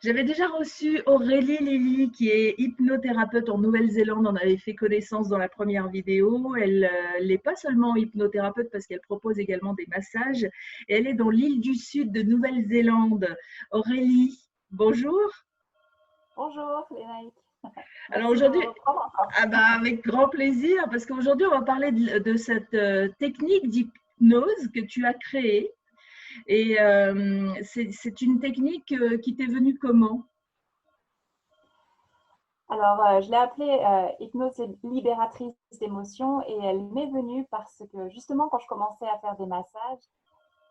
J'avais déjà reçu Aurélie Lily, qui est hypnothérapeute en Nouvelle-Zélande. On avait fait connaissance dans la première vidéo. Elle n'est pas seulement hypnothérapeute parce qu'elle propose également des massages. Et elle est dans l'île du Sud de Nouvelle-Zélande. Aurélie, bonjour. Bonjour Lénaïque, Alors merci de me aujourd'hui, reprendre encore. avec grand plaisir, parce qu'aujourd'hui, on va parler de cette technique d'hypnose que tu as créée. Et c'est une technique qui t'est venue comment? Alors, je l'ai appelée hypnose libératrice d'émotions et elle m'est venue parce que justement quand je commençais à faire des massages,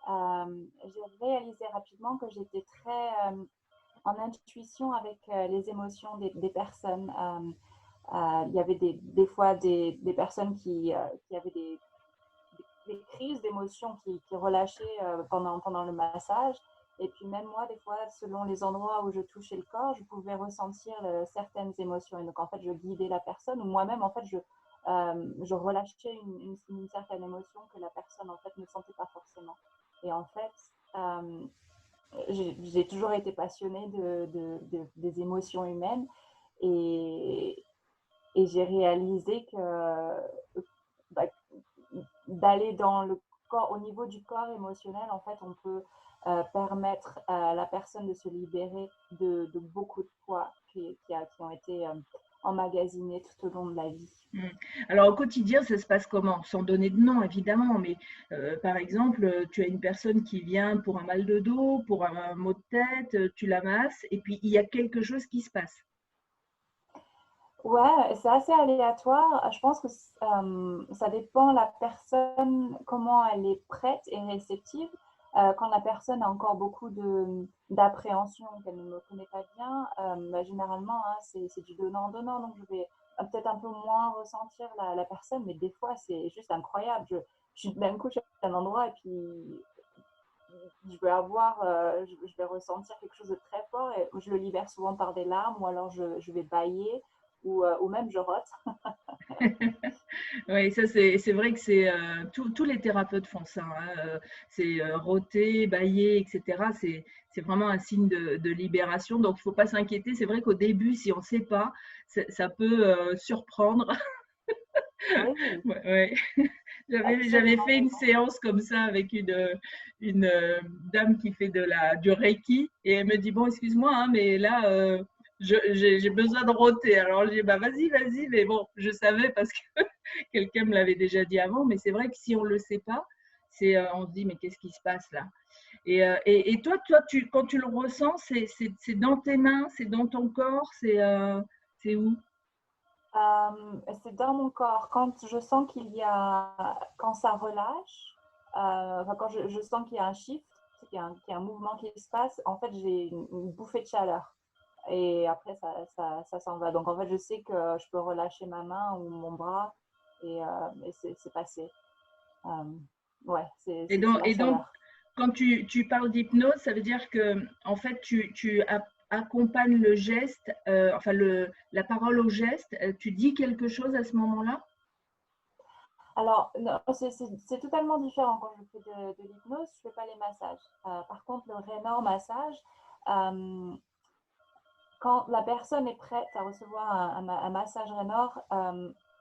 j'ai réalisé rapidement que j'étais très en intuition avec les émotions des personnes. Il y avait des fois des personnes qui avaient des crises d'émotions qui relâchaient pendant le massage. Et puis même moi, des fois, selon les endroits où je touchais le corps, je pouvais ressentir certaines émotions. Et donc, en fait, je guidais la personne, ou moi-même, en fait, je relâchais une certaine émotion que la personne, en fait, ne sentait pas forcément. Et en fait, j'ai toujours été passionnée des émotions humaines. Et, et j'ai réalisé que bah, d'aller dans le corps, au niveau du corps émotionnel, en fait, on peut permettre à la personne de se libérer de beaucoup de poids qui ont été emmagasinés tout au long de la vie. Mmh. Alors au quotidien, ça se passe comment? Sans donner de nom évidemment, mais par exemple, tu as une personne qui vient pour un mal de dos, pour un maux de tête, tu la masses et puis il y a quelque chose qui se passe. Ouais, c'est assez aléatoire. Je pense que ça dépend la personne, comment elle est prête et réceptive. Quand la personne a encore beaucoup d'appréhension, qu'elle ne me connaît pas bien, bah, généralement, hein, c'est du donnant-donnant. Donc, je vais peut-être un peu moins ressentir la personne, mais des fois, c'est juste incroyable. Je suis d'un coup, je suis à un endroit et puis je vais ressentir quelque chose de très fort et je le libère souvent par des larmes ou alors je vais bâiller ou même je rote. Oui, ça c'est vrai que c'est tous les thérapeutes font ça, hein, c'est rôter, bâiller, etc. C'est vraiment un signe de libération. Donc il ne faut pas s'inquiéter. C'est vrai qu'au début, si on ne sait pas, ça peut surprendre. Oui, Ouais, ouais. J'avais absolument fait une raison. séance comme ça avec une dame qui fait du Reiki et elle me dit, bon, excuse-moi, hein, mais là, j'ai besoin de rôter. Alors, je dis, bah, vas-y, vas-y. Mais bon, je savais parce que quelqu'un me l'avait déjà dit avant. Mais c'est vrai que si on ne le sait pas, on se dit, mais qu'est-ce qui se passe là? Et toi, quand tu le ressens, c'est dans tes mains, c'est dans ton corps, c'est où? C'est dans mon corps. Quand je sens quand ça relâche, enfin, quand je sens qu'il y a un shift, qu'il y a un mouvement qui se passe, en fait, j'ai une bouffée de chaleur. Et après, ça s'en va. Donc, en fait, je sais que je peux relâcher ma main ou mon bras et c'est passé. Euh, ouais, c'est la Et donc, chaleur. quand tu parles d'hypnose, ça veut dire que, en fait, accompagnes le geste, enfin, la parole au geste, tu dis quelque chose à ce moment-là? Alors, non, c'est totalement différent. Quand je fais de l'hypnose, je ne fais pas les massages. Par contre, le Raynor massage, euh, quand la personne est prête à recevoir un massage Raynor,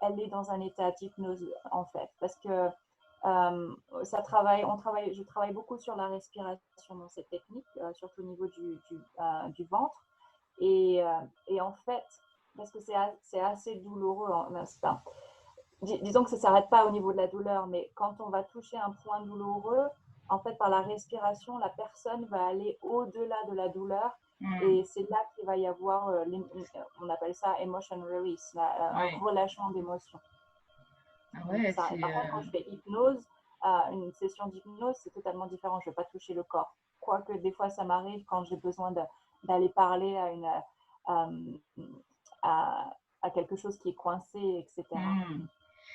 elle est dans un état d'hypnose en fait, parce que je travaille beaucoup sur la respiration dans cette technique, surtout au niveau du ventre, et en fait, parce que c'est assez douloureux, disons que ça ne s'arrête pas au niveau de la douleur, mais quand on va toucher un point douloureux, en fait, par la respiration, la personne va aller au-delà de la douleur. Hmm. Et c'est là qu'il va y avoir, on appelle ça emotion release, un Oui. relâchement d'émotions. Ah Donc ouais, ça, et par contre, quand je fais hypnose, une session d'hypnose, c'est totalement différent. Je ne vais pas toucher le corps. Quoique des fois, ça m'arrive quand j'ai besoin d'aller parler à, à quelque chose qui est coincé, etc. Hmm.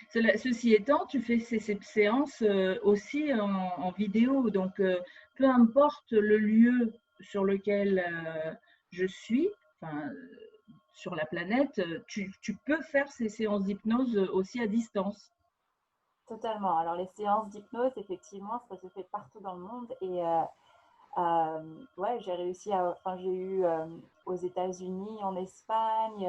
Ceci étant, tu fais ces séances aussi en vidéo, donc peu importe le lieu sur lequel je suis, enfin, sur la planète, tu peux faire ces séances d'hypnose aussi à distance. Totalement. Alors, les séances d'hypnose, effectivement, ça se fait partout dans le monde. Ouais, j'ai réussi enfin, j'ai eu aux États-Unis, en Espagne,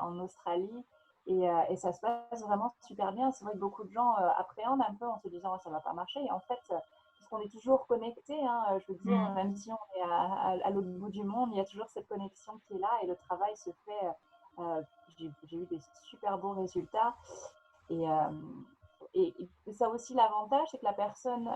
en Australie, et ça se passe vraiment super bien. C'est vrai que beaucoup de gens appréhendent un peu en se disant ça va pas marcher. Et en fait, parce qu'on est toujours connecté, hein, je veux dire, Mm. même si on est à l'autre bout du monde, il y a toujours cette connexion qui est là et le travail se fait. Euh, j'ai eu des super beaux résultats. Et, et ça a aussi l'avantage, c'est que la personne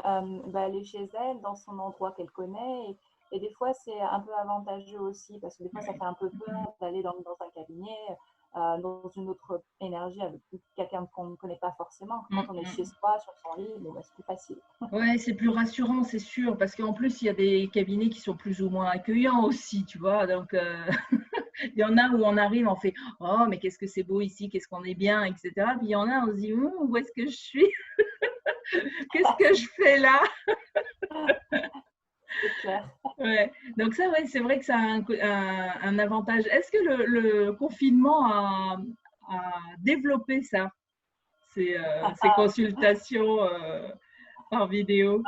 va aller chez elle, dans son endroit qu'elle connaît. Et des fois, c'est un peu avantageux aussi, parce que des fois, ça Ouais. fait un peu Mm. peur d'aller dans un cabinet, dans une autre énergie, avec quelqu'un qu'on ne connaît pas forcément. Quand Mm. on est chez Mm. soi, sur son lit, bon, bah, c'est plus facile. Ouais, c'est plus rassurant, c'est sûr, parce qu'en plus, il y a des cabinets qui sont plus ou moins accueillants aussi, tu vois. Donc, il y en a où on arrive, on fait oh, mais qu'est-ce que c'est beau ici, qu'est-ce qu'on est bien, etc. Puis il y en a, on se dit où est-ce que je suis, qu'est-ce que je fais là. C'est clair. Ouais. Donc, ça, ouais, c'est vrai que ça a un avantage. Est-ce que le confinement a développé ça, ces consultations par vidéo?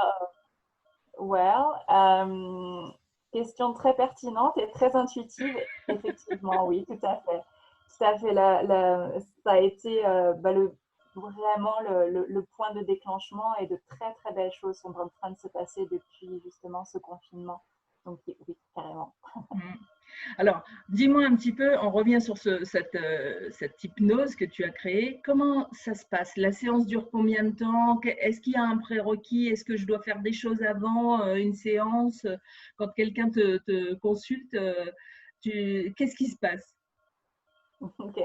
Well, question très pertinente et très intuitive. Effectivement, oui, tout à fait. Tout à fait. Ça a été vraiment le point de déclenchement, et de très, très belles choses sont en train de se passer depuis justement ce confinement. Donc, oui, oui, carrément. Mm. Alors, dis-moi un petit peu, on revient sur cette hypnose que tu as créée. Comment ça se passe? La séance dure combien de temps? Est-ce qu'il y a un prérequis? Est-ce que je dois faire des choses avant une séance? Quand quelqu'un te consulte, qu'est-ce qui se passe? Ok.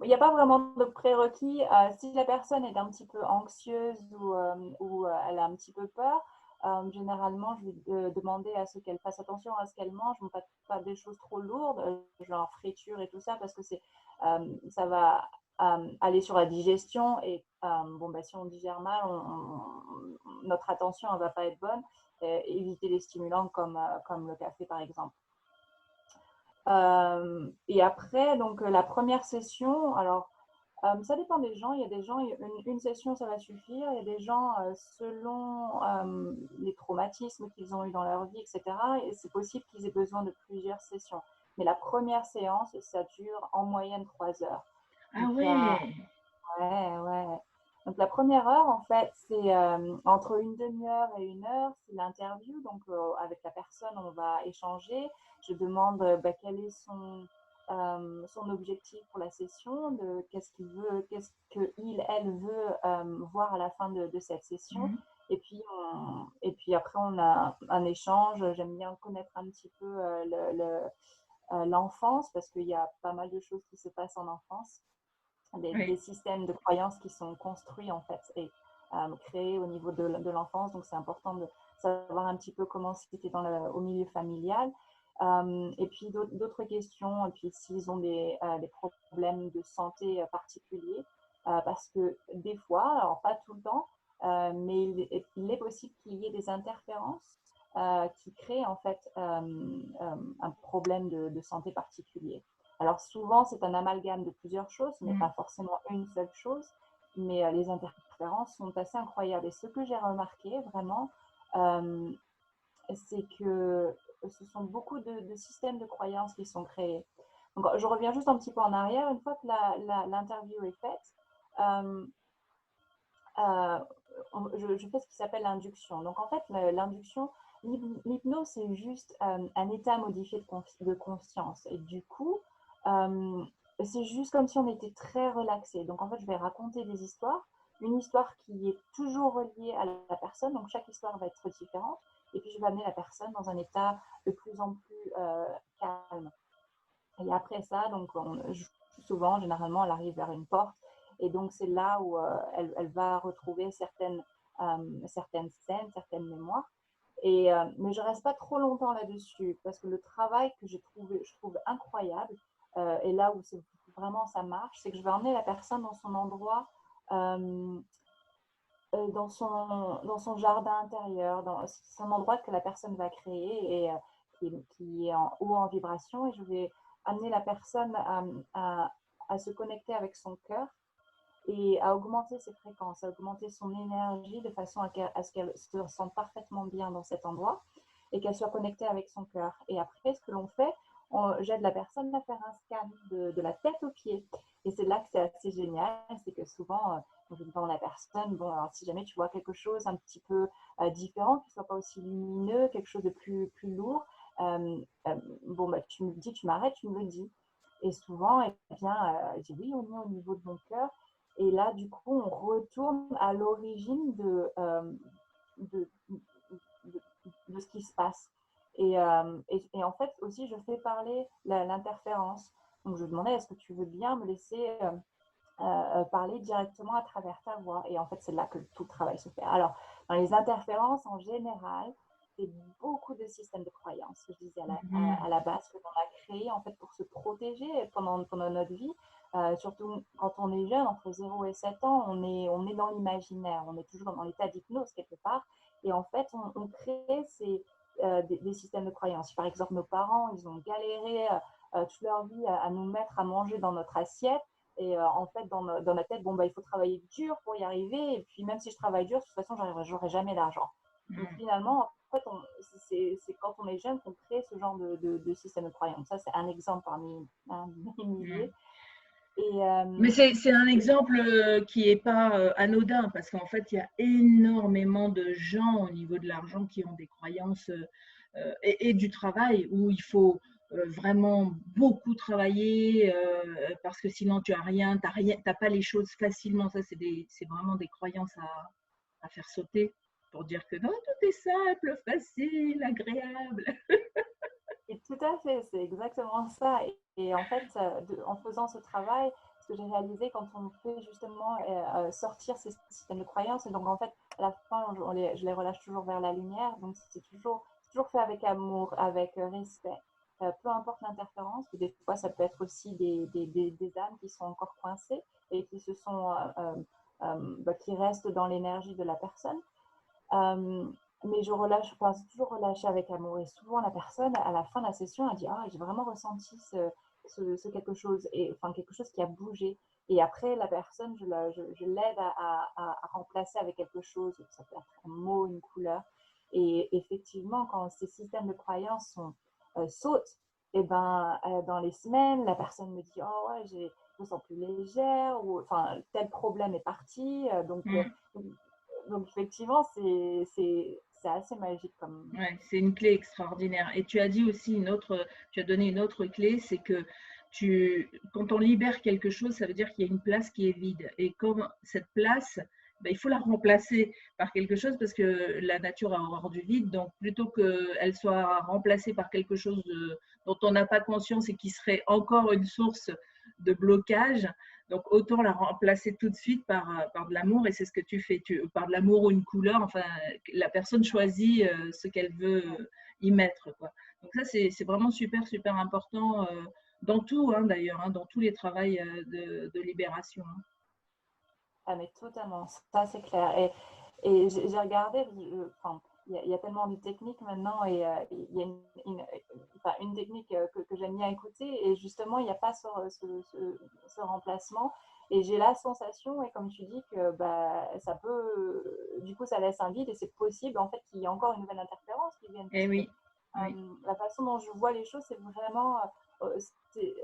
Il n'y a pas vraiment de prérequis. Si la personne est un petit peu anxieuse ou elle a un petit peu peur, généralement, je vais demander à ce qu'elle fasse attention à ce qu'elle mange, mais pas des choses trop lourdes, genre friture et tout ça, parce que ça va aller sur la digestion. Et bon, bah, si on digère mal, notre attention ne va pas être bonne. Éviter les stimulants comme le café, par exemple. Et après, donc la première session, alors ça dépend des gens. Il y a des gens, une session, ça va suffire. Il y a des gens, selon les traumatismes qu'ils ont eu dans leur vie, etc., et c'est possible qu'ils aient besoin de plusieurs sessions. Mais la première séance, ça dure en moyenne 3 heures. Ah Donc il y a ouais. Ouais, ouais. Donc la première heure, en fait, c'est entre une demi-heure et 1 heure, c'est l'interview. Donc avec la personne, on va échanger. Je demande bah, quel est son objectif pour la session, qu'est-ce qu'il veut, qu'est-ce elle veut voir à la fin de cette session. Mhm. Et puis après, on a un échange. J'aime bien connaître un petit peu l'enfance, parce qu'il y a pas mal de choses qui se passent en enfance, des Oui. systèmes de croyances qui sont construits en fait et créés au niveau de l'enfance. Donc c'est important de savoir un petit peu comment c'était au milieu familial. Et puis d'autres questions, et puis s'ils ont des problèmes de santé particuliers, parce que des fois, alors pas tout le temps, mais il est possible qu'il y ait des interférences qui créent en fait un problème de santé particulier. Alors souvent, c'est un amalgame de plusieurs choses, ce n'est Mhm. pas forcément une seule chose, mais les interférences sont assez incroyables. Et ce que j'ai remarqué vraiment, euh, c'est que ce sont beaucoup de systèmes de croyances qui sont créés. Donc, je reviens juste un petit peu en arrière. Une fois que l'interview est faite, euh, euh, je fais ce qui s'appelle l'induction. Donc en fait, l'induction, l'hypnose, c'est juste un état modifié de conscience. Et du coup, euh, c'est juste comme si on était très relaxé. Donc en fait, je vais raconter des histoires, une histoire qui est toujours reliée à la personne. Donc chaque histoire va être différente. Et puis je vais amener la personne dans un état de plus en plus calme. Et après ça, donc souvent, généralement, elle arrive vers une porte. Et donc, c'est là où elle va retrouver certaines scènes, certaines mémoires. Mais je ne reste pas trop longtemps là-dessus, parce que le travail que je trouve incroyable, et là où vraiment ça marche, c'est que je vais emmener la personne dans son endroit, euh, dans son jardin intérieur, dans son endroit que la personne va créer, et qui est en haut en vibration. Et je vais amener la personne à se connecter avec son cœur et à augmenter ses fréquences, à augmenter son énergie de façon à ce qu'elle se sente parfaitement bien dans cet endroit. et qu'elle soit connectée avec son cœur. Et après, ce que l'on fait, j'aide la personne à faire un scan de la tête aux pieds. Et c'est là que c'est assez génial, c'est que souvent, je demande à la personne, bon, alors si jamais tu vois quelque chose un petit peu différent, qui ne soit pas aussi lumineux, quelque chose de plus lourd, bon, bah, tu me dis, tu m'arrêtes, tu me le dis. Et souvent, eh bien, je dis oui, on est au niveau de mon cœur. Et là, du coup, on retourne à l'origine de, de ce qui se passe. Et en fait, aussi, je fais parler l'interférence. Donc, je demandais, est-ce que tu veux bien me laisser parler directement à travers ta voix? Et en fait, c'est là que tout le travail se fait. Alors, dans les interférences, en général, c'est beaucoup de systèmes de croyances, que je disais à la base, que l'on a créé en fait pour se protéger pendant notre vie. Surtout quand on est jeune, entre 0 et 7 ans, on est dans l'imaginaire, on est toujours dans l'état d'hypnose quelque part. Et en fait, on crée des systèmes de croyances. Par exemple, nos parents, ils ont galéré toute leur vie à nous mettre à manger dans notre assiette. Et en fait, dans notre tête, bon, bah, il faut travailler dur pour y arriver. Et puis, même si je travaille dur, de toute façon, j'aurai jamais d'argent. Donc, finalement, en fait, c'est quand on est jeune qu'on crée ce genre de système de croyance. Ça, c'est un exemple parmi des milliers. Mais c'est un exemple qui n'est pas anodin, parce qu'en fait, il y a énormément de gens au niveau de l'argent qui ont des croyances et du travail où il faut vraiment beaucoup travailler parce que sinon tu n'as rien, t'as pas les choses facilement. Ça, c'est vraiment des croyances à faire sauter pour dire que non, tout est simple, facile, agréable. Et tout à fait, c'est exactement ça. Et en fait, en faisant ce travail, ce que j'ai réalisé quand on fait justement sortir ces systèmes de croyances, et donc en fait, à la fin, je les relâche toujours vers la lumière. Donc c'est toujours fait avec amour, avec respect. Peu importe l'interférence, des fois ça peut être aussi des âmes qui sont encore coincées et qui se sont, qui restent dans l'énergie de la personne. Mais je relâche, enfin, c'est toujours relâché avec amour. Et souvent, la personne, à la fin de la session, elle dit: Ah, j'ai vraiment ressenti ce quelque chose, et, enfin, quelque chose qui a bougé. Et après, la personne, je l'aide à remplacer avec quelque chose. Ça peut être un mot, une couleur. Et effectivement, quand ces systèmes de croyances sautent, et ben, dans les semaines, la personne me dit: Oh, ouais, je me sens plus légère, ou enfin, tel problème est parti. Donc effectivement, c'est assez magique comme. Ouais, c'est une clé extraordinaire. Et tu as dit aussi tu as donné une autre clé, c'est que quand on libère quelque chose, ça veut dire qu'il y a une place qui est vide. Et comme cette place, ben, il faut la remplacer par quelque chose parce que la nature a horreur du vide. Donc plutôt qu'elle soit remplacée par quelque chose dont on n'a pas conscience et qui serait encore une source de blocage, donc autant la remplacer tout de suite par de l'amour, et c'est ce que tu fais, par de l'amour ou une couleur, enfin la personne choisit ce qu'elle veut y mettre, quoi. Donc ça c'est vraiment super super important dans tout, hein, d'ailleurs, hein, dans tous les travaux de libération. Hein. Ah, mais totalement, ça c'est clair. Et j'ai regardé, enfin, il y a tellement de techniques maintenant, et il y a enfin, une technique que j'aime bien écouter, et justement, il n'y a pas ce remplacement. Et j'ai la sensation, et comme tu dis, que bah, ça peut, du coup, ça laisse un vide, et c'est possible en fait qu'il y ait encore une nouvelle interférence qui vienne, Et parce que oui, oui. la façon dont je vois les choses, c'est vraiment, c'est,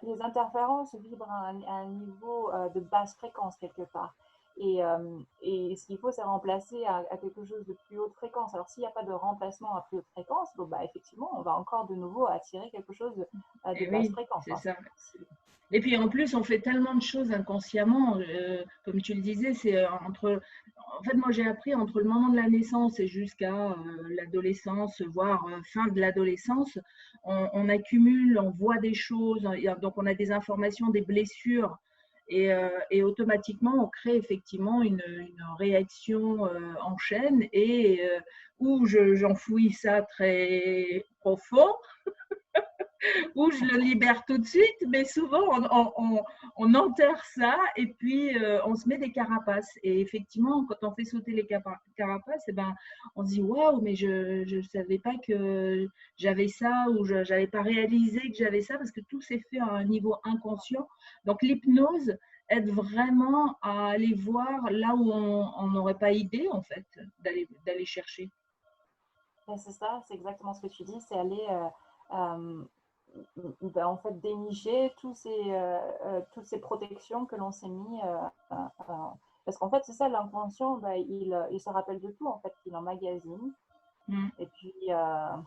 les interférences vibrent à un niveau de basse fréquence quelque part. Et ce qu'il faut, c'est remplacer à quelque chose de plus haute fréquence. Alors, s'il n'y a pas de remplacement à plus haute fréquence, bon, bah, effectivement, on va encore de nouveau attirer quelque chose de Et basse oui, fréquence. c'est Enfin, ça. Et puis en plus, on fait tellement de choses inconsciemment, comme tu le disais, c'est entre. En fait, moi j'ai appris entre le moment de la naissance et jusqu'à l'adolescence, voire fin de l'adolescence, on accumule, on voit des choses, donc on a des informations, des blessures, et automatiquement on crée effectivement une réaction en chaîne, et où j'enfouis ça très profond, ou je le libère tout de suite, mais souvent on enterre ça et puis on se met des carapaces. Et effectivement, quand on fait sauter les carapaces, eh ben, on se dit waouh, mais je ne savais pas que j'avais ça, ou je n'avais pas réalisé que j'avais ça, parce que tout s'est fait à un niveau inconscient. Donc l'hypnose aide vraiment à aller voir là où on n'aurait pas idée en fait d'aller chercher. Et c'est ça, c'est exactement ce que tu dis, c'est aller en fait dénicher toutes ces protections que l'on s'est mis. Parce qu'en fait, c'est ça, l'inconscient, il se rappelle de tout, en fait, il emmagasine. Et puis, un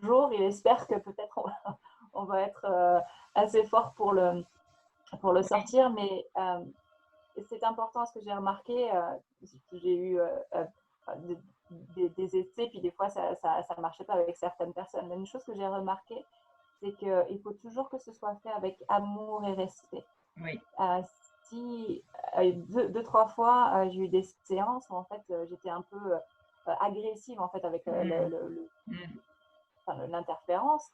jour, il espère que peut-être on va être assez fort pour le sortir, mais c'est important ce que j'ai remarqué. J'ai eu des essais, puis des fois ça ne marchait pas avec certaines personnes. Mais une chose que j'ai remarqué, c'est qu'il faut toujours que ce soit fait avec amour et respect. Oui. Si deux, trois fois, j'ai eu des séances où en fait j'étais un peu agressive en fait avec l'interférence,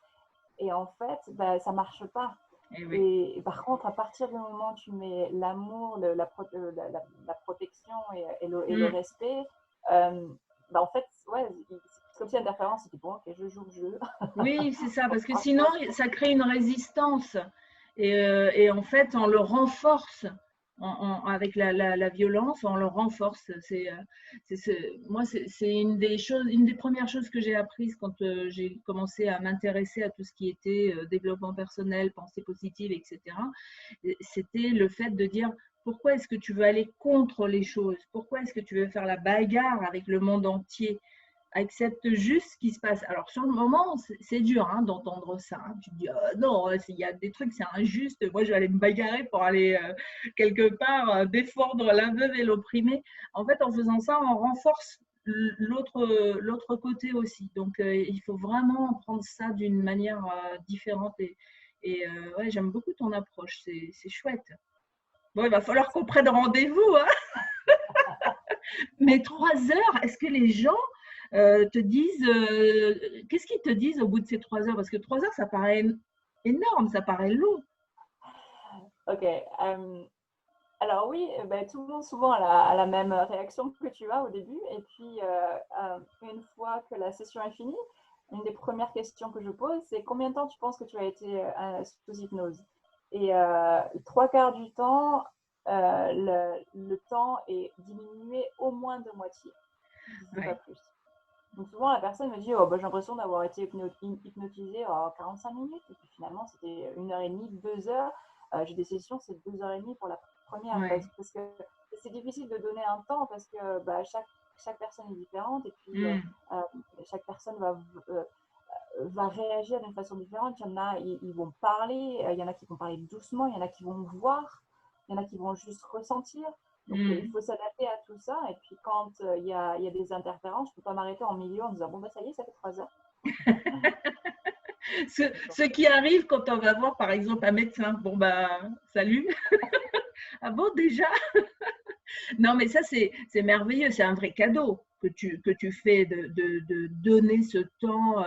et en fait ça marche pas. Et par contre, à partir du moment où tu mets l'amour, la protection et le respect, en fait, ouais, c'est comme si l'interférence c'était bon, ok, je joue le jeu. Oui, c'est ça, parce que sinon, ça crée une résistance. Et en fait, on le renforce avec la violence, on le renforce. Moi, c'est une des premières choses que j'ai apprises quand j'ai commencé à m'intéresser à tout ce qui était développement personnel, pensée positive, etc. C'était le fait de dire pourquoi est-ce que tu veux aller contre les choses? Pourquoi est-ce que tu veux faire la bagarre avec le monde entier? Accepte juste ce qui se passe. Alors, sur le moment, c'est dur d'entendre ça. Tu te dis, non, il y a des trucs, c'est injuste. Moi, je vais aller me bagarrer pour aller quelque part défendre la veuve et l'opprimé. En fait, en faisant ça, on renforce l'autre côté aussi. Donc, il faut vraiment prendre ça d'une manière différente. Et ouais, j'aime beaucoup ton approche. C'est chouette. Bon, il va falloir qu'on prenne rendez-vous. Mais 3 heures, est-ce que les gens te disent, qu'est-ce qu'ils te disent au bout de ces 3 heures? Parce que 3 heures, ça paraît énorme, ça paraît long. Ok. Alors oui, tout le monde souvent a la même réaction que tu as au début. Et puis, une fois que la session est finie, une des premières questions que je pose, c'est combien de temps tu penses que tu as été sous hypnose? Et 3/4 du temps, le temps est diminué au moins de moitié, si ce n'est pas plus. Donc souvent, la personne me dit, oh, j'ai l'impression d'avoir été hypnotisée 45 minutes. Et puis finalement, c'était 1h30, 2 heures. J'ai des sessions, c'est 2h30 pour la première. Parce que c'est difficile de donner un temps parce que chaque personne est différente. Et puis, chaque personne va réagir d'une façon différente. Il y en a, ils vont parler. Il y en a qui vont parler doucement. Il y en a qui vont voir. Il y en a qui vont juste ressentir. Donc, il faut s'adapter à tout ça. Et puis, quand il y a des interférences, je ne peux pas m'arrêter en milieu en disant, bon, ça y est, ça fait 3 heures. Ce qui arrive quand on va voir, par exemple, un médecin. Bon, salut. Ah bon, déjà? Non, mais ça, c'est merveilleux. C'est un vrai cadeau que tu fais de donner ce temps.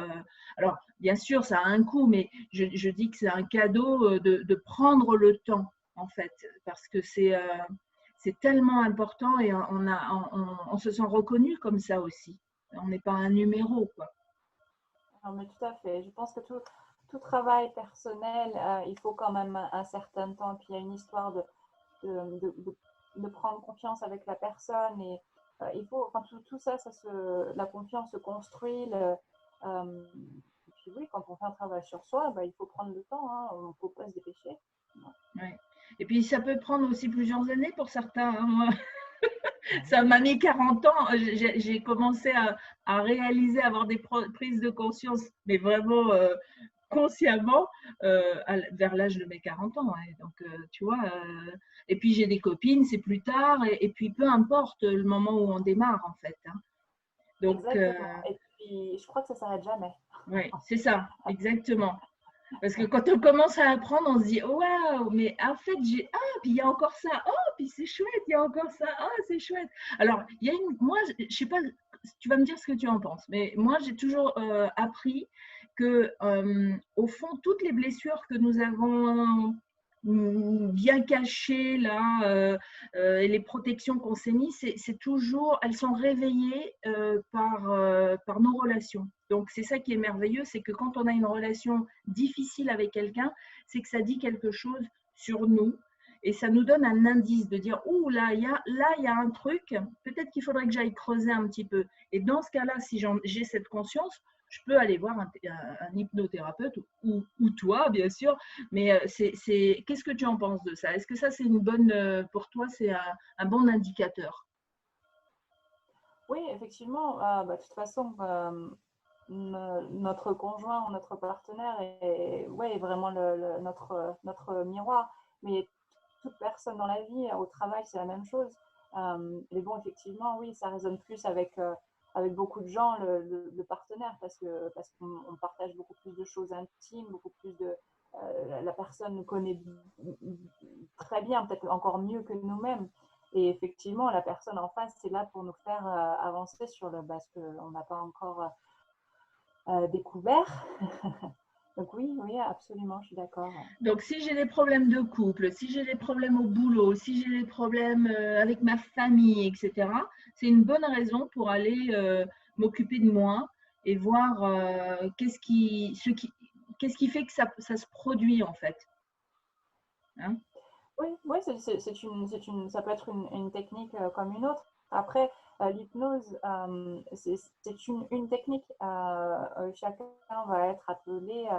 Alors, bien sûr, ça a un coût, mais je dis que c'est un cadeau de prendre le temps, en fait, parce que c'est tellement important et on se sent reconnu comme ça aussi. On n'est pas un numéro, quoi. Non, mais tout à fait. Je pense que tout travail personnel, il faut quand même un certain temps. Puis il y a une histoire de prendre confiance avec la personne. Et il faut, enfin, tout ça, la confiance se construit. Et puis oui, quand on fait un travail sur soi, il faut prendre le temps. Il ne faut pas se dépêcher. Ouais. Et puis ça peut prendre aussi plusieurs années pour certains. Moi, ça m'a mis 40 ans. J'ai commencé à réaliser, à avoir des prises de conscience, mais vraiment consciemment, vers l'âge de mes 40 ans. Donc, tu vois, et puis j'ai des copines, c'est plus tard, et puis peu importe le moment où on démarre, en fait. Donc, exactement. Et puis, je crois que ça ne s'arrête jamais. Oui, c'est ça, exactement. Parce que quand on commence à apprendre, on se dit oh, waouh, mais en fait, puis il y a encore ça, oh, puis c'est chouette, il y a encore ça, oh, c'est chouette. Alors, moi, je sais pas, tu vas me dire ce que tu en penses, mais moi, j'ai toujours appris que, au fond, toutes les blessures que nous avons bien cachées là, et les protections qu'on s'est mis, c'est toujours, elles sont réveillées par nos relations. Donc, c'est ça qui est merveilleux, c'est que quand on a une relation difficile avec quelqu'un, c'est que ça dit quelque chose sur nous. Et ça nous donne un indice de dire, ouh là, il y a un truc, peut-être qu'il faudrait que j'aille creuser un petit peu. Et dans ce cas-là, si j'ai cette conscience, je peux aller voir un hypnothérapeute ou toi, bien sûr. Mais qu'est-ce que tu en penses de ça? Est-ce que ça, c'est une bonne, pour toi, c'est un bon indicateur? Oui, effectivement, de toute façon, notre conjoint ou notre partenaire est, ouais, vraiment notre miroir. Mais toute personne dans la vie, au travail, c'est la même chose. Mais bon, effectivement, oui, ça résonne plus avec beaucoup de gens, le partenaire, parce qu'on partage beaucoup plus de choses intimes, beaucoup plus de. La personne nous connaît très bien, peut-être encore mieux que nous-mêmes. Et effectivement, la personne en face, c'est là pour nous faire avancer sur ce qu'on n'a pas encore découvert. Donc oui, oui, absolument, je suis d'accord. Donc, si j'ai des problèmes de couple, si j'ai des problèmes au boulot, si j'ai des problèmes avec ma famille, etc., c'est une bonne raison pour aller m'occuper de moi et voir qu'est-ce qui fait que ça se produit en fait. Hein? Oui, oui, ça peut être une technique comme une autre. Après, l'hypnose, c'est une technique. Chacun va être appelé,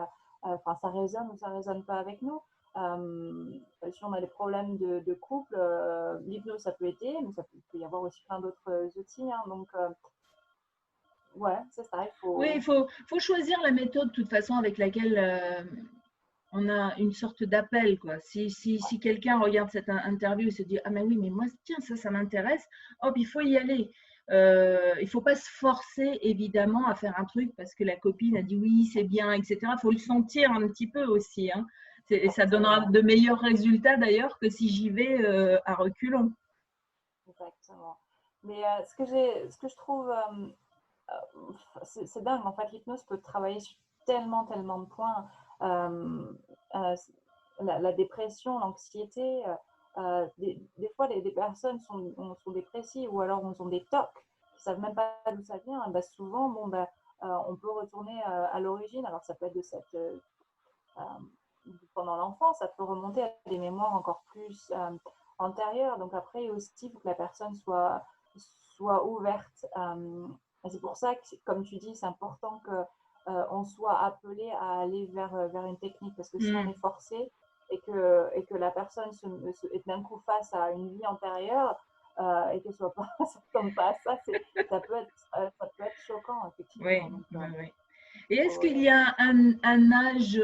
enfin, ça résonne ou ça résonne pas avec nous. Si on a des problèmes de couple, l'hypnose, ça peut aider, mais peut y avoir aussi plein d'autres outils. Hein. Donc, ouais, c'est ça, il Oui, faut. il faut choisir la méthode de toute façon avec laquelle on a une sorte d'appel, quoi. Si quelqu'un regarde cette interview et se dit, ah mais oui, mais moi, tiens, ça m'intéresse, hop, il faut y aller. Il ne faut pas se forcer, évidemment, à faire un truc parce que la copine a dit oui, c'est bien, etc. Il faut le sentir un petit peu aussi. Hein. Et ça donnera de meilleurs résultats d'ailleurs que si j'y vais à reculons. Exactement. Mais ce que je trouve, c'est dingue, en fait, l'hypnose peut travailler sur tellement de points. Euh, euh, la dépression, l'anxiété, des fois, des personnes sont dépressives ou alors ont des TOC, qui ne savent même pas d'où ça vient. Et ben, souvent, on peut retourner à l'origine. Alors, ça peut être euh, pendant l'enfance, ça peut remonter à des mémoires encore plus antérieures. Donc, après, aussi, il faut que la personne soit ouverte. C'est pour ça que, comme tu dis, c'est important que on soit appelé à aller vers une technique, parce que si on est forcé et que la personne est d'un coup face à une vie antérieure et qu'elle soit pas, s'attende pas à ça, ça peut être choquant, effectivement. Oui, Donc, oui. Et est-ce qu'il y a un âge,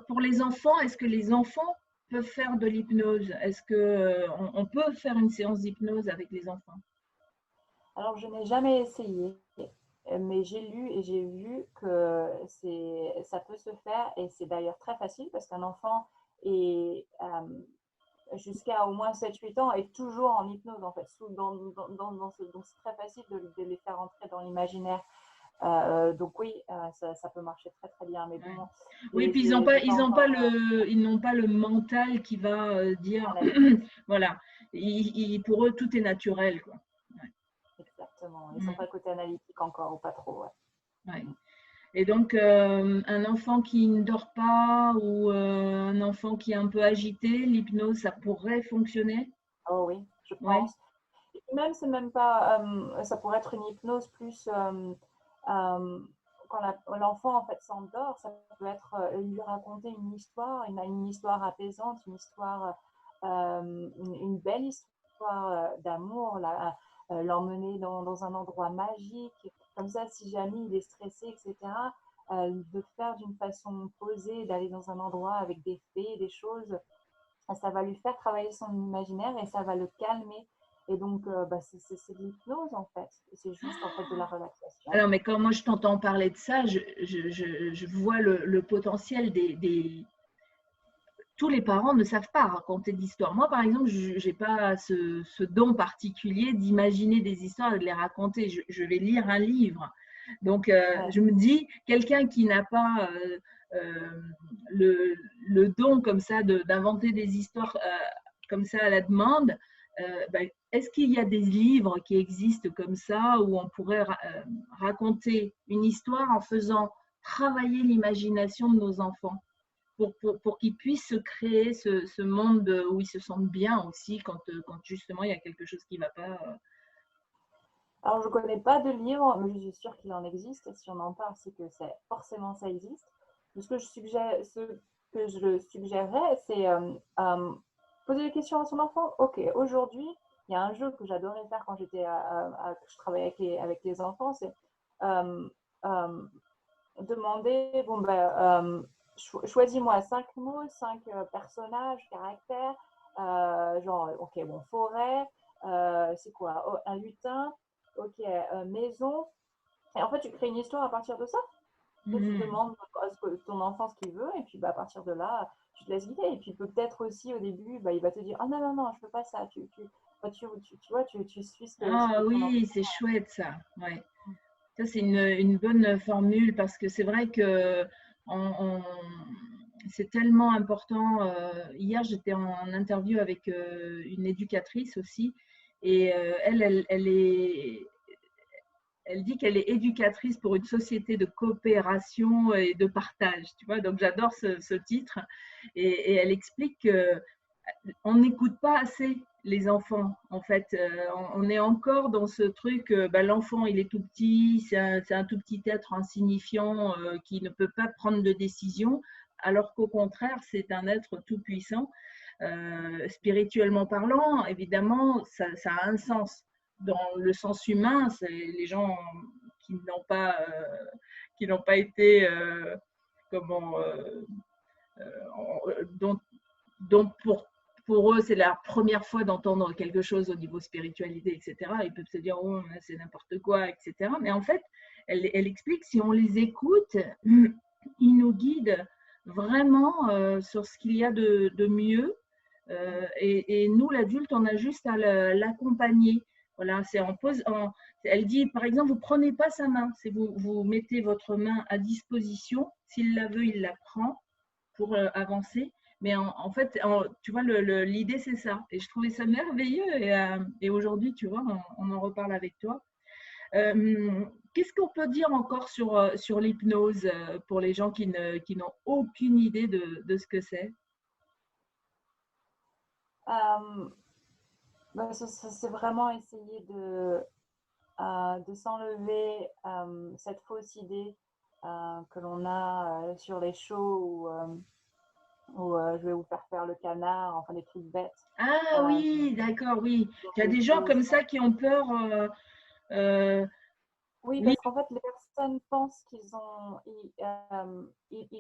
pour les enfants, est-ce que les enfants peuvent faire de l'hypnose? Est-ce qu'on peut faire une séance d'hypnose avec les enfants? alors, je n'ai jamais essayé, mais j'ai lu et j'ai vu que ça peut se faire et c'est d'ailleurs très facile parce qu'un enfant est jusqu'à au moins 7-8 ans est toujours en hypnose en fait. Donc c'est très facile de les faire entrer dans l'imaginaire. Donc oui, ça peut marcher très très bien. Mais bon, oui, puis ils n'ont pas le mental qui va dire, voilà, pour eux tout est naturel, quoi. Ouais. Exactement. Ils sont pas côté analytique encore ou pas trop. Ouais. Ouais. Et donc, un enfant qui ne dort pas ou un enfant qui est un peu agité, l'hypnose, ça pourrait fonctionner? Oh oui, je Ouais. pense. Même, c'est même pas. Ça pourrait être une hypnose plus. Quand l'enfant en fait s'endort, ça peut être lui raconter une histoire apaisante, une belle histoire d'amour, l'emmener dans un endroit magique. Comme ça, si jamais il est stressé, etc., de faire d'une façon posée, d'aller dans un endroit avec des fées, des choses, ça va lui faire travailler son imaginaire et ça va le calmer. Et donc, c'est de l'hypnose en fait. C'est juste en fait de la relaxation. Alors, mais quand moi je t'entends parler de ça, je vois le potentiel tous les parents ne savent pas raconter d'histoires. Moi, par exemple, je n'ai pas ce don particulier d'imaginer des histoires et de les raconter. Je vais lire un livre. Donc, je me dis, quelqu'un qui n'a pas le don comme ça d'inventer des histoires comme ça à la demande, est-ce qu'il y a des livres qui existent comme ça où on pourrait raconter une histoire en faisant travailler l'imagination de nos enfants pour qu'ils puissent se créer ce monde où ils se sentent bien aussi quand justement il y a quelque chose qui ne va pas. Alors, je ne connais pas de livre, mais je suis sûre qu'il en existe. Et si on en parle, c'est que forcément ça existe. Ce que je suggérerais, c'est poser des questions à son enfant. Ok, aujourd'hui, il y a un jeu que j'adorais faire quand je travaillais avec les enfants, c'est euh, euh, demander, bon, ben, choisis-moi 5 mots, 5 personnages, caractères, genre, ok, bon, forêt, c'est quoi? Oh, un lutin, ok, maison. Et en fait, tu crées une histoire à partir de ça. Et tu demandes à ton enfant ce qu'il veut, et puis bah, à partir de là, tu te laisses guider. Et puis peut-être aussi au début, bah, il va te dire: ah non, non, non, je ne peux pas ça. Tu vois, tu suis ce Ah que ton enfant. oui, c'est chouette ça. Ouais. Ça, c'est une bonne formule parce que c'est vrai que on- on- c'est tellement important. Hier, j'étais en interview avec une éducatrice aussi et elle dit qu'elle est éducatrice pour une société de coopération et de partage. Tu vois, donc j'adore ce titre et elle explique que on n'écoute pas assez les enfants. En fait, on est encore dans ce truc, l'enfant, il est tout petit, c'est un tout petit être insignifiant qui ne peut pas prendre de décision, alors qu'au contraire, c'est un être tout puissant. Spirituellement parlant, évidemment, ça a un sens. Dans le sens humain, c'est les gens qui n'ont pas, qui n'ont pas été, comment, dont donc, pour eux, c'est la première fois d'entendre quelque chose au niveau spiritualité, etc. Ils peuvent se dire, oh, c'est n'importe quoi, etc. Mais en fait, elle explique, si on les écoute, ils nous guident vraiment sur ce qu'il y a de mieux. Et nous, l'adulte, on a juste à l'accompagner. Voilà, elle dit, par exemple, vous ne prenez pas sa main. C'est vous mettez votre main à disposition. S'il la veut, il la prend pour avancer. Mais en fait, tu vois, l'idée, c'est ça. Et je trouvais ça merveilleux. Et aujourd'hui, tu vois, on en reparle avec toi. Qu'est-ce qu'on peut dire encore sur l'hypnose pour les gens qui n'ont aucune idée de ce que c'est? Euh, c'est vraiment essayer de s'enlever cette fausse idée que l'on a sur les shows où je vais vous faire le canard, enfin des trucs bêtes. Ah oui, d'accord, oui. Il y a Des des gens choses. comme ça qui ont peur. Euh, Oui, oui, parce qu'en fait, les personnes pensent ils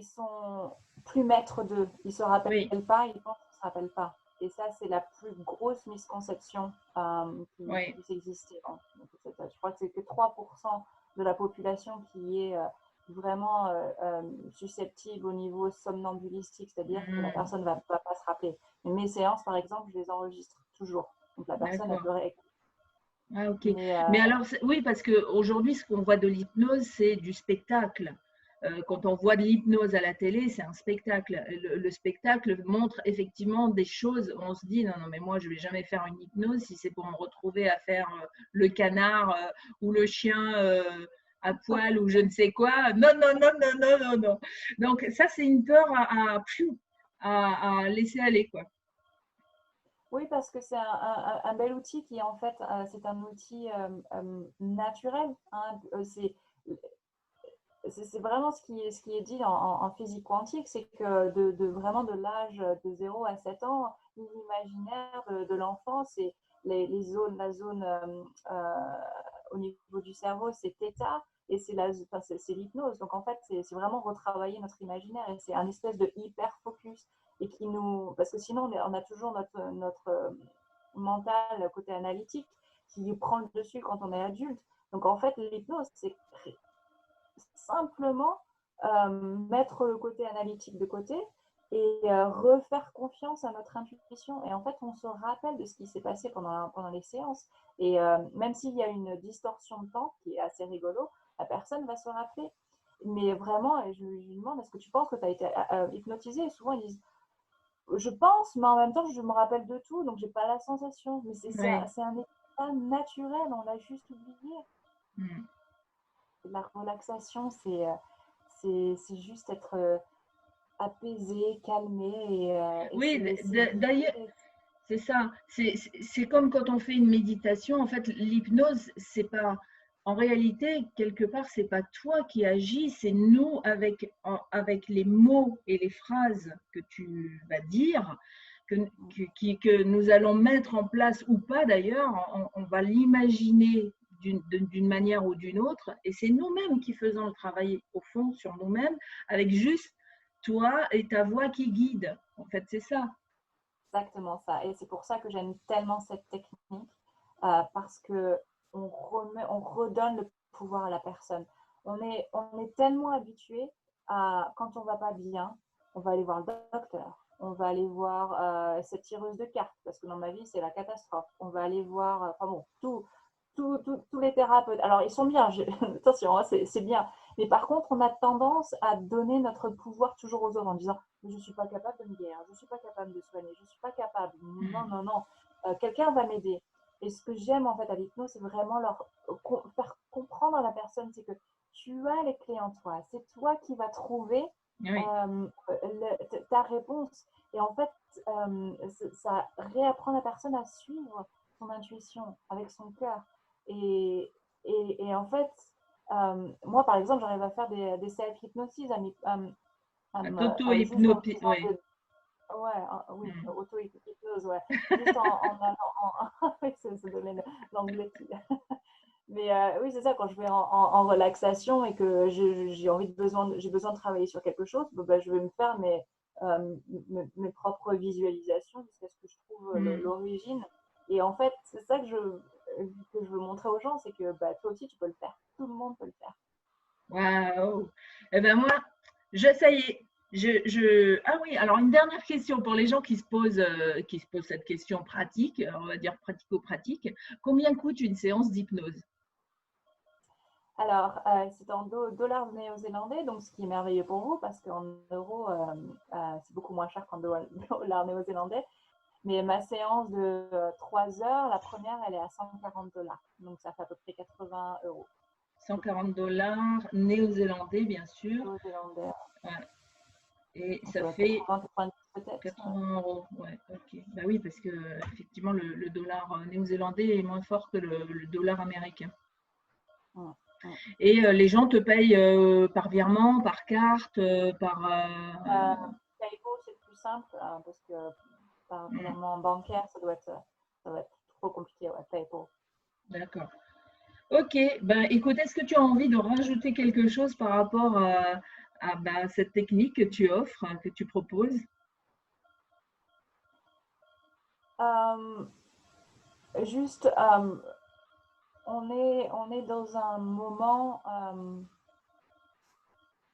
sont plus maîtres d'eux. Ils ne se oui, rappellent pas, ils pensent qu'ils ne se rappellent pas. Et ça, c'est la plus grosse misconception qui oui. puisse exister. Hein. Donc, je crois que c'est que 3% de la population qui est vraiment susceptible au niveau somnambulistique, c'est-à-dire que la personne ne va pas se rappeler. Mais mes séances, par exemple, je les enregistre toujours. Donc la personne, elle D'accord. peut Ah, ok. mais Mais alors, oui, parce qu'aujourd'hui, ce qu'on voit de l'hypnose, c'est du spectacle. Quand on voit de l'hypnose à la télé, c'est un spectacle. Le spectacle montre effectivement des choses. On se dit, non, non, mais moi, je ne vais jamais faire une hypnose si c'est pour me retrouver à faire le canard ou le chien à poil ou je ne sais quoi. Non, non, non, non, non, non, non. Donc, ça, c'est une peur à laisser aller, quoi. oui, parce que c'est un bel outil qui, en fait, c'est un outil naturel. Hein. C'est vraiment ce qui est dit en physique quantique, c'est que vraiment de l'âge de 0 à 7 ans, l'imaginaire de l'enfant, c'est la zone au niveau du cerveau, c'est θ, et c'est l'hypnose. Donc en fait, c'est vraiment retravailler notre imaginaire, et c'est un espèce de hyper focus. Et parce que sinon, on a toujours notre mental côté analytique qui prend le dessus quand on est adulte. Donc en fait, l'hypnose, c'est simplement mettre le côté analytique de côté et refaire confiance à notre intuition. Et en fait, on se rappelle de ce qui s'est passé pendant les séances. Et même s'il y a une distorsion de temps qui est assez rigolo, la personne va se rappeler. Mais vraiment, je lui demande, est-ce que tu penses que tu as été hypnotisé? Et souvent, ils disent, je pense, mais en même temps, je me rappelle de tout, donc j'ai pas la sensation. Mais Oui. c'est un état naturel, on l'a juste oublié. Mm. La relaxation, c'est juste être apaiser, calmer et se Oui, laisser d'ailleurs, guider. c'est ça. C'est comme quand on fait une méditation. En fait, l'hypnose, c'est pas. En réalité, quelque part, c'est pas toi qui agis, c'est nous avec les mots et les phrases que tu vas dire, que nous allons mettre en place ou pas d'ailleurs. On va l'imaginer d'une manière ou d'une autre, et c'est nous-mêmes qui faisons le travail au fond sur nous-mêmes, avec juste toi et ta voix qui guide. En fait, c'est ça. Exactement ça. Et c'est pour ça que j'aime tellement cette technique, parce que on redonne le pouvoir à la personne. On est tellement habitué à, quand on va pas bien, on va aller voir le docteur, on va aller voir cette tireuse de cartes, parce que dans ma vie, c'est la catastrophe. On va aller voir, enfin bon, tous les thérapeutes. Alors, ils sont bien, attention, hein, c'est bien. Mais par contre, on a tendance à donner notre pouvoir toujours aux autres en disant je ne suis pas capable de me guérir, je ne suis pas capable de soigner, je ne suis pas capable. Non, non, non. Quelqu'un va m'aider. Et ce que j'aime en fait à l'hypnose, c'est vraiment leur faire comprendre à la personne, c'est que tu as les clés en toi. C'est toi qui vas trouver Oui. ta réponse. Et en fait, ça réapprend la personne à suivre son intuition avec son cœur. Et, en fait, moi, par exemple, j'arrive à faire des self-hypnosis juste en T'auto-hypnopie, faisant oui. ouais, oui, Mm. auto-hypnose, ouais. Juste en allant oui, c'est ce domaine, l'anglais mais oui, c'est ça, quand je vais en relaxation et que j'ai besoin de travailler sur quelque chose, bah, je vais me faire mes propres visualisations jusqu'à ce que je trouve Mm. l'origine. Et en fait, c'est ça que je veux montrer aux gens, c'est que bah, toi aussi, tu peux le faire. Tout le monde peut le faire. Waouh! Eh ben moi, ça y est, ah oui, alors une dernière question pour les gens qui se posent cette question pratique, on va dire pratico-pratique. Combien coûte une séance d'hypnose? Alors, c'est en dollars néo-zélandais, donc ce qui est merveilleux pour vous, parce qu'en euros, c'est beaucoup moins cher qu'en dollars néo-zélandais. Mais ma séance de 3 heures, la première, elle est à 140 $. Donc, ça fait à peu près 80 € à peu près. 140 $ néo-zélandais, bien sûr. Néo-zélandais. Ouais. Et Donc, ça ça doit être fait 80-90 peut-être. 80 €. Ouais, ok. Bah oui, parce que effectivement, le dollar néo-zélandais est moins fort que le dollar américain. Mm, mm. Et les gens te payent par virement, par carte, par. Euh, PayPal, c'est plus simple parce que par virement bancaire, ça doit être trop compliqué. Ouais, PayPal. D'accord. Ok. Ben, écoute, est-ce que tu as envie de rajouter quelque chose par rapport à cette technique que tu offres, que tu proposes? Euh, juste, on est dans un moment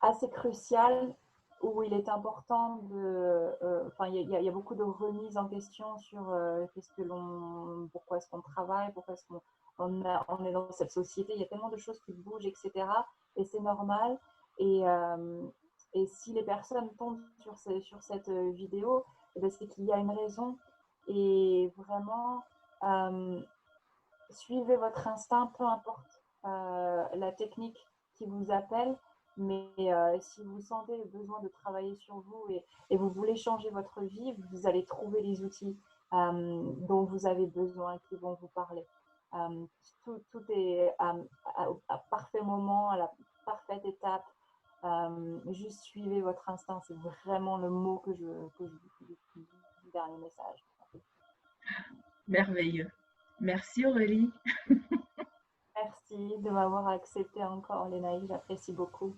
assez crucial où il est important enfin, il y a beaucoup de remises en question sur pourquoi est-ce qu'on travaille, pourquoi est-ce on est dans cette société. Il y a tellement de choses qui bougent, etc. Et c'est normal. Et, euh, et si les personnes tombent sur cette vidéo, eh ben, c'est qu'il y a une raison. Et vraiment, euh, suivez votre instinct, peu importe la technique qui vous appelle, mais si vous sentez le besoin de travailler sur vous et vous voulez changer votre vie, vous allez trouver les outils dont vous avez besoin, qui vont vous parler. Euh, tout est à parfait moment, à la parfaite étape. Juste suivez votre instinct, c'est vraiment le mot que je du dernier message. Merveilleux. Merci Aurélie. Merci de m'avoir accepté encore, Lénaï, j'apprécie beaucoup.